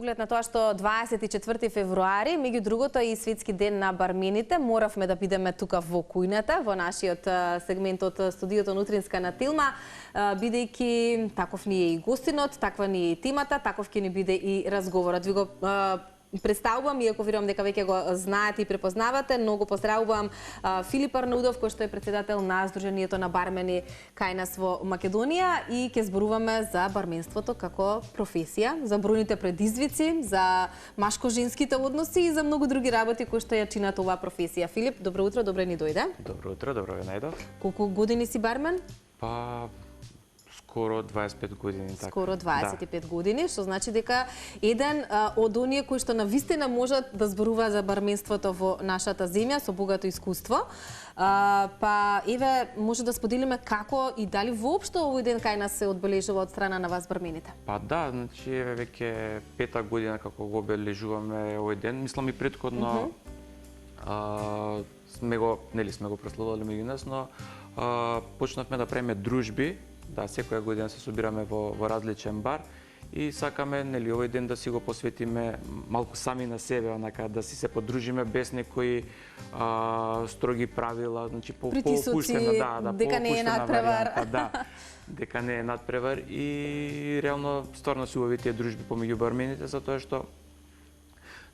оглед на тоа што 24 февруари, меѓу другото и светски ден на бармените, моравме да бидеме тука во кујната, во нашиот сегмент од студиото Нутринска на Тилма, бидејќи таков ни е и гостинот, таква ни е и темата, таков ќе ни биде и разговорот. Ви го представувам, иако верувам дека веќе го знаете и препознавате, но го поздравувам Филип Арнаудов, кој што е председател на Сдруженијето на бармени кај нас во Македонија, и ќе зборуваме за барменството како професија, за бројните предизвици, за машко-женските односи и за многу други работи кои што ја чинат оваа професија. Филип, добро утро, добре ни дојде. Добро утро, добро ве најдов. Колку години си бармен? Па скоро 25 години. Така. Скоро 25 години, што значи дека еден од оние кои што навистина можат да зборува за барменството во нашата земја со богато искуство. Па еве, може да споделиме како и дали воопшто овој ден кај нас се одбележува од страна на вас бармените? Па да, значи еве веќе пета година како го обележуваме овој ден. Мислам и претходно сме го прославувале меѓу нас, но почнавме да правиме дружби. Да, секоја година се собираме во различен бар и сакаме овој ден да си го посветиме малку сами на себе, онака да си се подружиме без некои строги правила, значи попуштено, дека не е надпревар. Да, дека не е надпревар и реално стварно се убави тие дружби помеѓу бармените, затоа што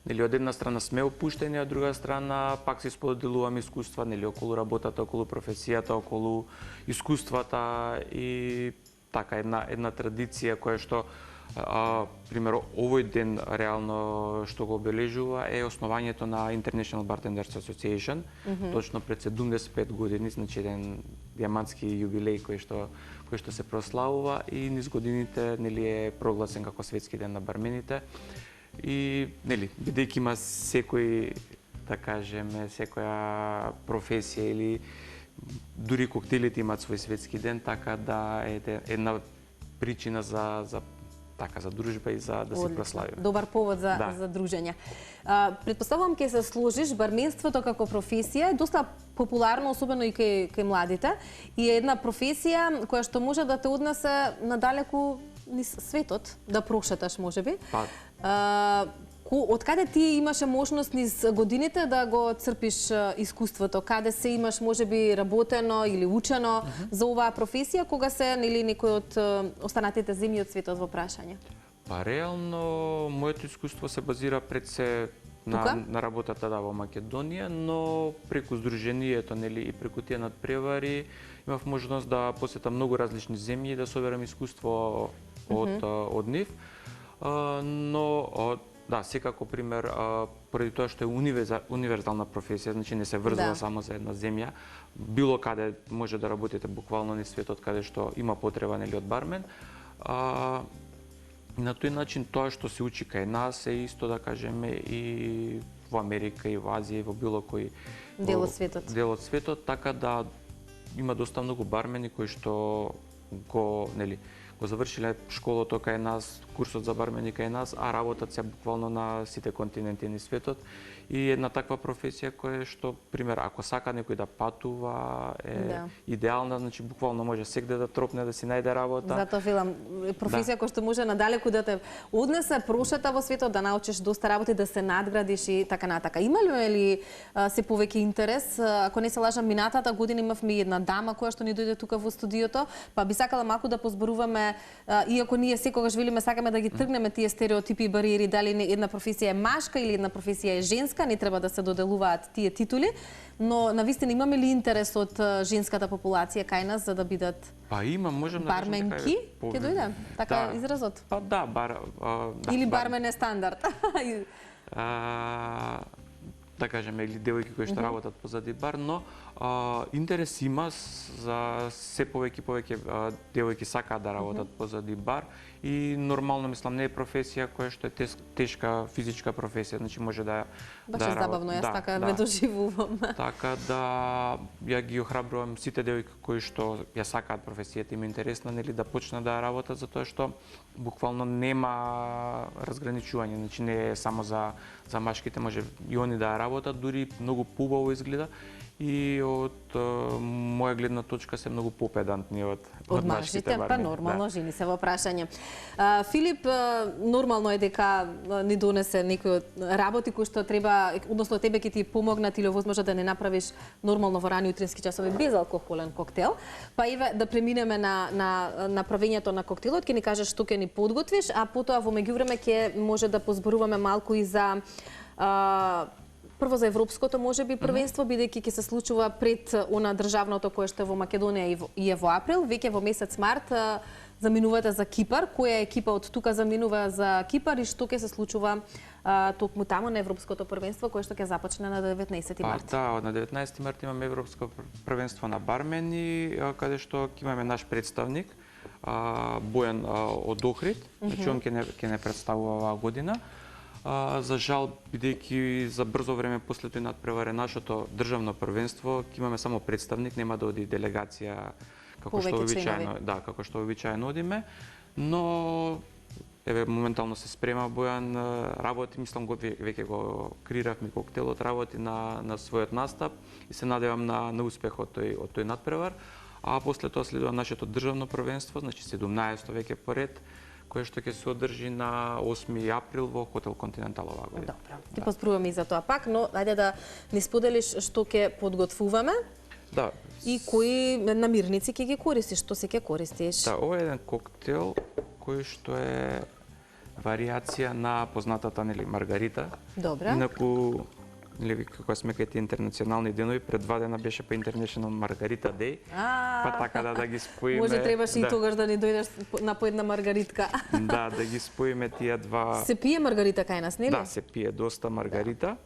од една страна сме опуштени, а од друга страна пак се споделуваме искуства, околу работата, околу професијата, околу искуствата и така една традиција која што примерно овој ден реално што го обележува е основањето на International Bartenders Association, точно пред 75 години, значи еден диамантски јубилеј кој што се прославува и низ годините е прогласен како светски ден на бармените. И, бидејќи има секој, да кажеме, секоја професија или дури коктелите имаат свој светски ден, така да е една причина за дружба и за да се прославиме. Добар повод за дружење. Предпоставувам ќе се сложиш, барменството како професија е доста популарно, особено и кај младите, и е една професија која што може да те однесе надалеку низ светот, да прошеташ можеби. Од каде ти имаше можност низ годините да го црпиш искуството? Каде се имаш можеби работено или учено за оваа професија, кога се некој од останатите земји од светот во прашање? Па реално моето искуство се базира пред се на работата во Македонија, но преку Сдруженијето и преку тие надпревари имав можност да посетам многу различни земји и да соберам искуство од нив. Но да, секако пример, поради тоа што е универзална професија, значи не се врзува само за една земја, било каде може да работите буквално низ светот каде што има потреба од бармен. На тој начин тоа што се учи кај нас е исто, да кажеме, и во Америка, и во Азија, и во било кој дел од светот, така да има доста многу бармени кои што го завршиле школото кај нас, курсот за бармени кај нас, а работат се буквално на сите континенти низ светот. И една таква професија која што, пример, ако сака некој да патува, е идеална, значи буквално може сегде да тропне, да си најде работа. Затоа велам, професија која што може надалеку да те однесе, прошета во светот, да научиш доста работи, да се надградиш и така натака. Има ли се повеќе интерес? Ако не се лажам, минатата година имавме една дама која што ни дојде тука во студиото, па би сакала малку да позборуваме, иако ние секогаш велиме сакаме да ги тргнеме тие стереотипи и бариери, дали една професија е машка или една професија е женска, не треба да се доделуваат тие титули, но навистина имаме ли интерес од женската популација кај нас за да бидат барменки? Ќе дојде така изразот? Па да, или бармен е стандард? Да кажеме, или девојки кои што работат позади бар, но интерес има за се повеќе девојки сакаат да работат позади бар и нормално мислам не е професија која што е тешка физичка професија, значи може да баш е забавно, јас така ме доживувам. Така да ја ги охрабрувам сите девојки кои што ја сакаат професијата, им е интересна да почнат да работат, затоа што буквално нема разграничување, значи не е само за машките, може и они да работат, дури многу поубаво изгледа и од моја гледна точка се многу попедантни од мажите, бармени. па нормално, жени се во прашање. Филип, нормално е дека ни донесе некои од работи кои што треба, односно тебе ќе ти помогнат или овозможат да не направиш нормално во рани утрински часови безалкохолен коктел. Па еве да преминеме на правењето на коктелот, ќе ни кажеш што ќе ни подготвиш, а потоа во меѓувреме ќе може да позборуваме малку и за прво за европското можеби првенство, бидејќи ќе се случува пред она државното кое што е во Македонија и е во април, веќе во месец март заминувате за Кипар. Која екипа од тука заминува за Кипар и што ќе се случува токму таму на европското првенство кое што ќе започне на 19 март? Да, на 19 март имаме европско првенство на бармени, каде што ќе имаме наш представник Бојан од Охрид, значи он ќе не представува оваа година. За жал, бидејќи за брзо време после тој надпревар е нашето државно првенство, ќе имаме само представник, нема да оди делегација како што обичаено одиме, но еве моментално се спрема Бојан, работи, мислам веќе го креиравме коктелот, работи на својот настап и се надевам на успех од тој надпревар, а после тоа следува нашето државно првенство, значи 17-то веќе поред, кое што ќе се одржи на 8 април во Хотел Континентал оваа година. Добро. Ти позборуваме и за тоа пак, но ајде да ни споделиш што ќе подготвуваме. Да. И кои намирници ќе ги користиш, што се ќе користиш? Да, ова е еден коктел кој што е варијација на познатата маргарита. Добро. Инаку кога сме кај тие интернационални денови, пред 2 дена беше па International Margarita Day, па така да ги споиме. Може требаше и тогаш да ни дојдеш на по една маргаритка. Да ги споиме тие два. Се пие маргарита кај нас, нели? Да, се пие доста маргарита.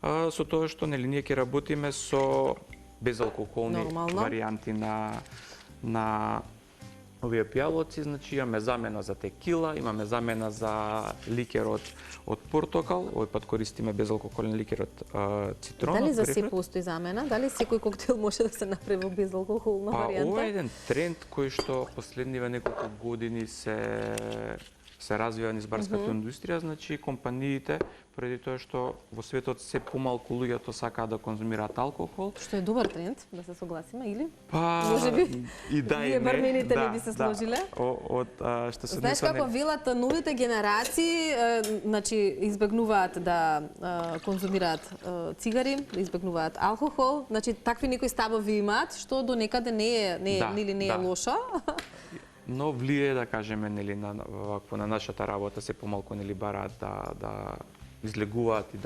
Со тоа што ние ќе работиме со безалкохолни варијанти на овие пијалоци, значи имаме замена за текила, имаме замена за ликер од портокал, овој пат користиме безалкохолен ликер од цитрон. Дали за се постои замена? Дали секој коктел може да се направи во безалкохолна варијанта? Ова е еден тренд кој што последниве неколку години се развива низ барската индустрија, значи компаниите, поради тоа што во светот се помалку луѓето сакаат да конзумираат алкохол. Што е добар тренд, да се согласиме, или? Можеби и да и не. Бармените не би се сложиле? Што се знаеш како велат новите генерации, значи избегнуваат да конзумираат цигари, да избегнуваат алкохол, значи такви некои ставови имаат, што до некаде не е лошо. Но влие, да кажеме, нели на нашата работа се помалку нели бараат да излегуваат и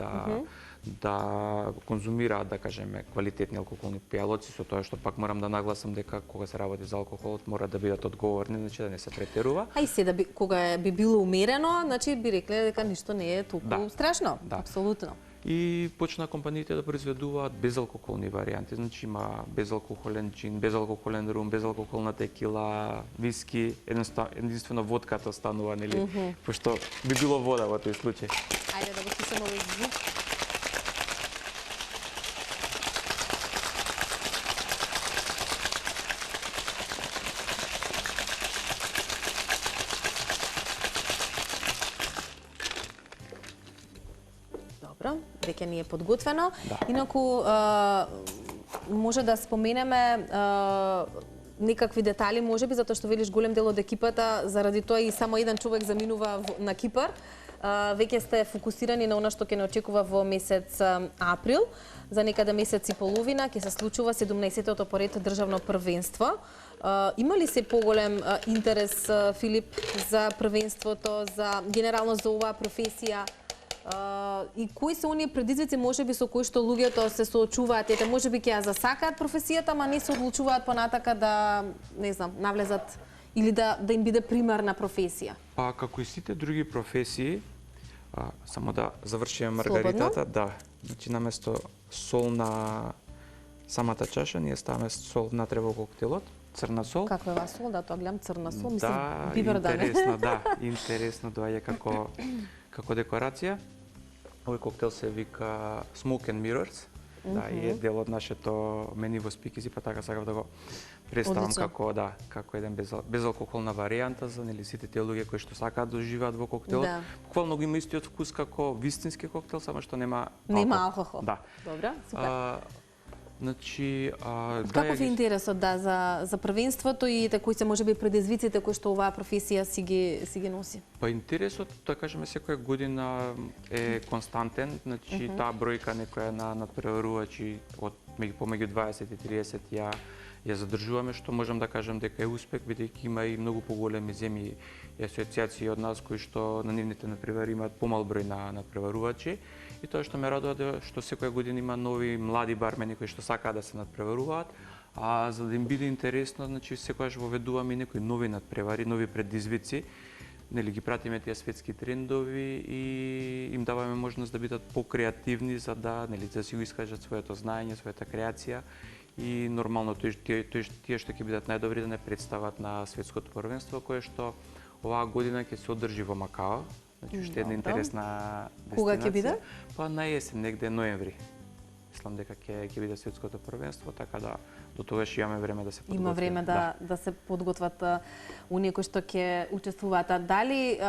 да конзумираат, да кажеме, квалитетни алкохолни пијалоци, со тоа што пак морам да нагласам дека кога се работи за алкохолот мора да бидат одговорни, значи да не се претерува. А и се кога би било умерено, значи би рекле дека ништо не е толку страшно. Апсолутно. И почна компаниите да произведуваат безалкохолни варијанти, значи има безалкохолен џин, безалкохолен рум, безалкохолна текила, виски, единствено водката останува, нели, пошто би било вода во тој случај. Ајде да го слушаме овој звук. Веќе ни е подготвено. Инаку може да споменеме некакви детали, можеби затоа што велиш голем дел од екипата, заради тоа и само еден човек заминува на Кипар. Веќе сте фокусирани на она што ќе не очекува во месец април. За некаде месец и половина ќе се случува 17-тото поред државно првенство. Има ли се поголем интерес, Филип, за првенството, за генерално за оваа професија? И кои се оние предизвици можеби со кои што луѓето се соочуваат, ете можеби ќе ја засакаат професијата, ама не се одлучуваат понатака да, не знам, навлезат или да им биде примерна професија? Па како и сите други професии, само да завршиме маргаритата, да, значи наместо сол на самата чаша, ние ставаме сол внатре во коктелот, црна сол. Каква е сол? Да, тоа гледам црна сол, мислам, бибер да не. Интересно доаѓа како декорација. Овој коктел се вика Smoke and Mirrors, да, и е дел од нашето мени во Спикизи, па така сакав да го представам како еден безалкохолна варијанта за нели сите тие луѓе кои што сакаат да уживаат во коктелот. Буквално го има истиот вкус како вистински коктел, само што нема алкохол. Да. Добра, супер. Значи, Каков е интересот за првенството и кои се можеби предизвиците кои што оваа професија си ги носи? Па интересот, да кажеме, секоја година е константен, значи таа бројка некоја на надпреварувачи од помеѓу 20 и 30 ја задржуваме, што можам да кажам дека е успех, бидејќи има и многу поголеми земји и асоциации од нас кои што на нивните надпревари имаат помал број на надпреварувачи. И тоа што ме радува што секоја година има нови млади бармени кои што сакаат да се надпреваруваат, а за да им биде интересно, значи секогаш воведуваме и некои нови надпревари, нови предизвици. Нели ги пратиме тие светски трендови и им даваме можност да бидат покреативни за да си го искажат своето знаење, својата креација и нормално тие што ќе бидат најдобри да не представат на светското првенство кое што оваа година ќе се одржи во Макао. Значи, уште една интересна дестинација. Кога ќе биде? Па на есен, негде ноември. Мислам дека ќе биде светското првенство, така да до тогаш имаме време да се подготвиме. Има време да се подготват оние кои што ќе учествуваат. Дали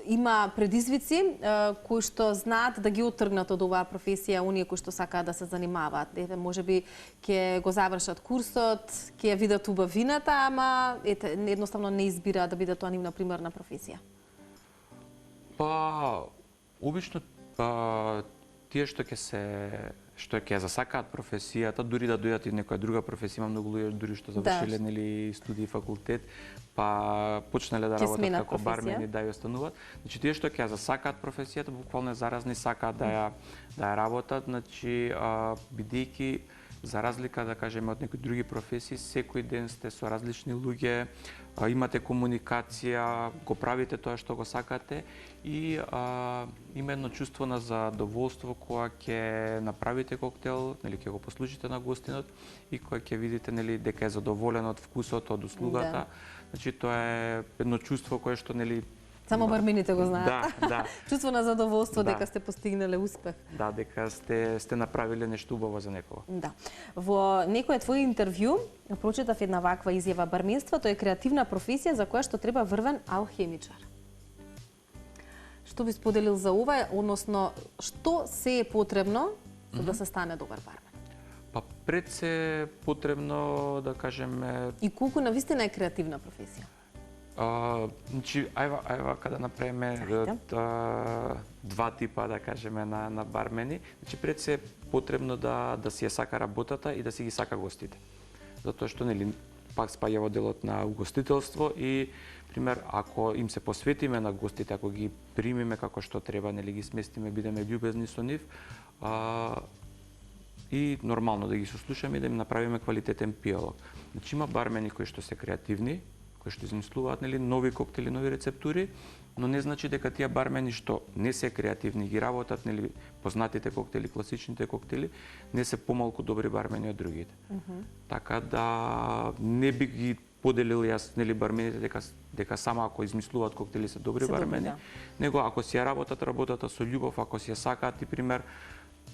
има предизвици кои што знаат да ги оттргнат од оваа професија, оние кои што сакаат да се занимаваат? Можеби ќе го завршат курсот, ќе ја видат убавината, ама едноставно не избираат да биде тоа нивна примерна професија. Па, обично тие што ќе засакаат професијата, дури да дојдат и некоја друга професија, има многу луѓе дури што завршиле нели студии факултет, па почнале да работат како бармени, да ја остануваат. Значи тие што ќе засакаат професијата, буквално заразни сакаат да ја работат, значи бидејќи за разлика да кажеме од некои други професии, секој ден сте со различни луѓе, имате комуникација, го правите тоа што го сакате и има едно чувство на задоволство кога ќе направите коктел, нели ќе го послужите на гостинот и кога ќе видите нели дека е задоволен од вкусот, од услугата. Значи тоа е едно чувство кое што нели само бармените го знаат. Да. Чувство на задоволство дека сте постигнале успех. Да, дека сте направиле нешто убаво за некого. Да. Во некое твое интервју прочитав една ваква изјава: барменството е креативна професија за која што треба врвен алхемичар. Што би споделил за ова, односно што се е потребно за да се стане добар бармен? Па пред се потребно да кажеме и колку навистина е креативна професија? Значи, ајва када направиме два типа, да кажеме, на бармени. Значи, пред се потребно да си ја сака работата и да си ги сака гостите. Затоа што, нели, пак спаѓа во делот на угостителство и, пример, ако им се посветиме на гостите, ако ги примиме како што треба, нели, ги сместиме, бидеме љубезни со нив, и нормално да ги сослушаме и да им направиме квалитетен пијалок. Значи, има бармени кои што се креативни, кои што измислуваат нели нови коктели, нови рецептури, но не значи дека тие бармени што не се креативни ги работат нели познатите коктели, класичните коктели, не се помалку добри бармени од другите. Така да не би ги поделил јас нели бармените дека само ако измислуваат коктели се добри бармени, него ако си ја работат работата со љубов, ако си ја сакаат и пример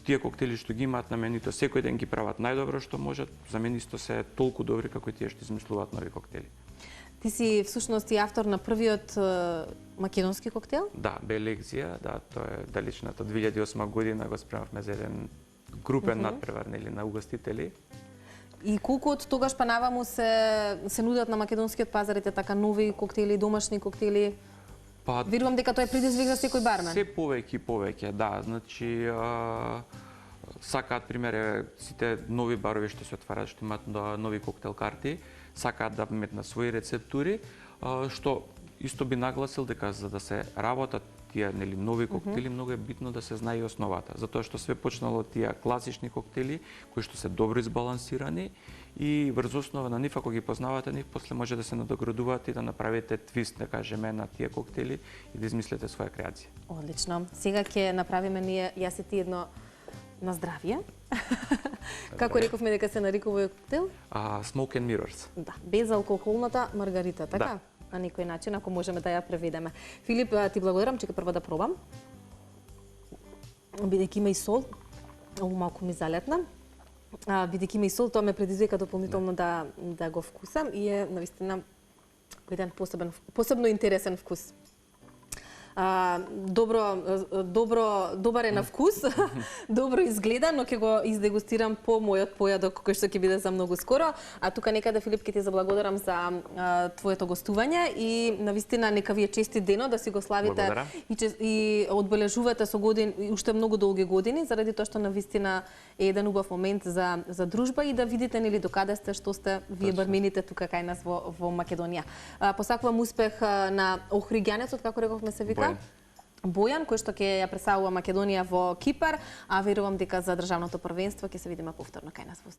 тие коктели што ги имаат на менито, секој ден ги прават најдобро што можат, за мен исто се толку добри како тие што измислуваат нови коктели. Ти си всушност и автор на првиот македонски коктел? Да, Белекзија, да, тоа е далечната 2008 година го спремавме за еден групен надпревар нели на угостители. И колку од тогаш па наваму се нудат на македонскиот пазар така нови коктели, домашни коктели? Па верувам дека тоа е предизвик за секој бармен. Се повеќе, да, значи сакаат пример сите нови барови што се отвараат, што имаат нови коктел карти, сакаат да метнат своји рецептури, што исто би нагласил дека за да се работат тие нели нови коктели, многу е битно да се знае и основата, затоа што све почнало од тие класични коктели кои што се добро избалансирани и врз основа на нив, ако ги познавате нив, после може да се надоградуваат и да направите твист, да кажеме, на тие коктели и да измислите своја креација. Одлично. Сега ќе направиме ние јас и ти едно на здравје. Како рековме дека се нарекува овој коктел? Smoke and Mirrors. Да, безалкохолната маргарита, така? Да. На некој начин, ако можеме да ја преведеме. Филип, ти благодарам, че прво да пробам. Бидејќи има и сол, малку ми залетна. Бидејќи има и сол, тоа ме предизвика дополнително да го вкусам и е навистина еден посебно интересен вкус. добар е на вкус, добро изгледа, но ќе го издегустирам по мојот појадок кој што ќе биде за многу скоро. А тука некаде, Филип, ќе ти заблагодарам за твоето гостување и навистина нека ви е честит дено, да си го славите и одбележувате со години, уште многу долги години, заради тоа што навистина е еден убав момент за дружба и да видите нели докаде сте, што сте вие бармените тука кај нас во Македонија. Посакувам успех на охриѓанецот, како рековме се вика? Бојан, кој што ќе ја представува Македонија во Кипар, а верувам дека за државното првенство ќе се видиме повторно кај нас во